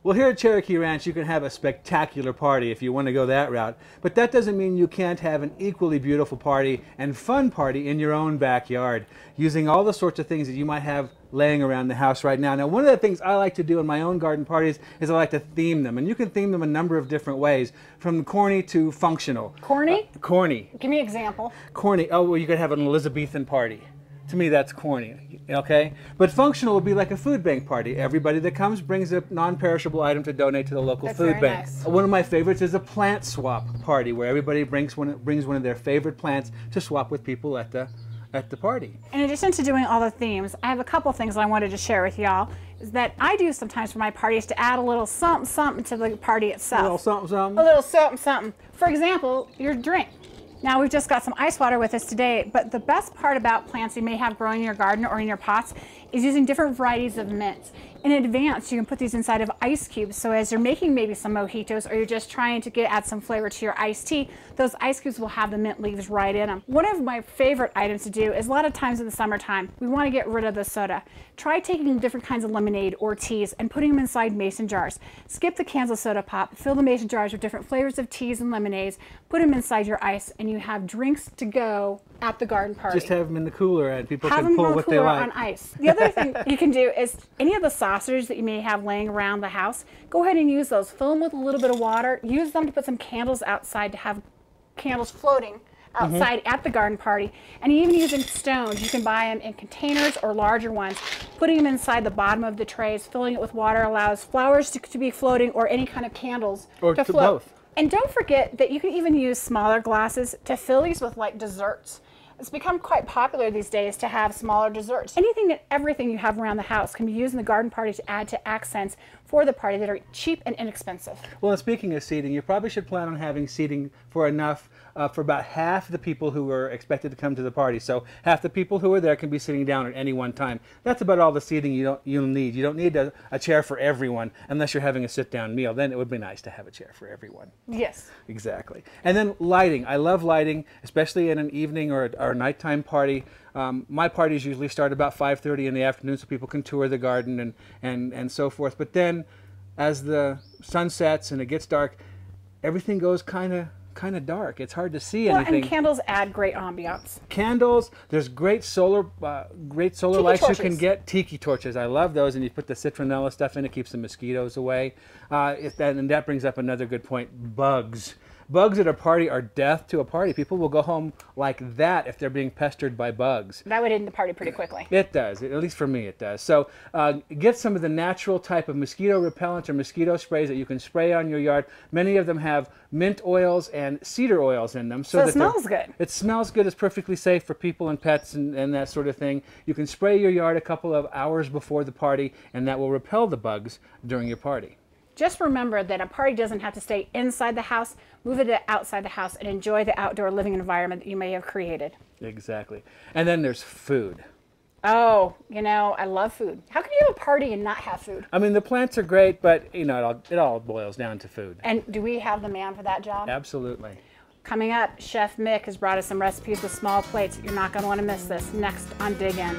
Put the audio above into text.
Well, here at Cherokee Ranch, you can have a spectacular party if you want to go that route. But that doesn't mean you can't have an equally beautiful party and fun party in your own backyard, using all the sorts of things that you might have laying around the house right now. Now, one of the things I like to do in my own garden parties is I like to theme them. And you can theme them a number of different ways, from corny to functional. Corny? Corny. Give me an example. Corny. Oh, well, you could have an Elizabethan party. To me, that's corny, okay? But functional would be like a food bank party. Everybody that comes brings a non-perishable item to donate to the local food bank. Nice. One of my favorites is a plant swap party, where everybody brings one of their favorite plants to swap with people at the party. In addition to doing all the themes, I have a couple things I wanted to share with y'all. Is that I do sometimes for my parties to add a little something something to the party itself. A little something something. A little something something. For example, your drink. Now we've just got some ice water with us today, but the best part about plants you may have growing in your garden or in your pots is using different varieties of mints. In advance, you can put these inside of ice cubes, so as you're making maybe some mojitos or you're just trying to add some flavor to your iced tea, those ice cubes will have the mint leaves right in them. One of my favorite items to do is a lot of times in the summertime, we want to get rid of the soda. Try taking different kinds of lemonade or teas and putting them inside mason jars. Skip the cans of soda pop, fill the mason jars with different flavors of teas and lemonades, put them inside your ice, and you have drinks to go at the garden party. Just have them in the cooler and people have can pull what they like. On ice. The other thing you can do is any of the saucers that you may have laying around the house, go ahead and use those. Fill them with a little bit of water. Use them to put some candles outside to have candles floating outside at the garden party. And even using stones, you can buy them in containers or larger ones. Putting them inside the bottom of the trays, filling it with water allows flowers to be floating or any kind of candles to float. Both. And don't forget that you can even use smaller glasses to fill these with like desserts. It's become quite popular these days to have smaller desserts. Anything and everything you have around the house can be used in the garden party to add to accents for the party that are cheap and inexpensive. Well, and speaking of seating, you probably should plan on having seating for enough for about half the people who are expected to come to the party. So half the people who are there can be sitting down at any one time. That's about all the seating you'll need. You don't need a chair for everyone unless you're having a sit-down meal. Then it would be nice to have a chair for everyone. Yes. Exactly. And then lighting. I love lighting, especially in an evening or a nighttime party. My parties usually start about 5:30 in the afternoon so people can tour the garden and so forth. But then as the sun sets and it gets dark, everything goes kind of dark. It's hard to see anything. And candles add great ambiance. Candles. There's great solar lights torches. you can get. Tiki torches. I love those. And you put the citronella stuff in. It keeps the mosquitoes away. And that brings up another good point. Bugs. Bugs at a party are death to a party. People will go home like that if they're being pestered by bugs. That would end the party pretty quickly. It does. At least for me it does. So get some of the natural type of mosquito repellent or mosquito sprays that you can spray on your yard. Many of them have mint oils and cedar oils in them. So it smells good. It smells good. It's perfectly safe for people and pets and that sort of thing. You can spray your yard a couple of hours before the party, and that will repel the bugs during your party. Just remember that a party doesn't have to stay inside the house. Move it outside the house and enjoy the outdoor living environment that you may have created. Exactly. And then there's food. Oh, I love food. How can you have a party and not have food? I mean, the plants are great, but it all boils down to food. And do we have the man for that job? Absolutely. Coming up, Chef Mick has brought us some recipes with small plates. You're not going to want to miss this next on Dig In.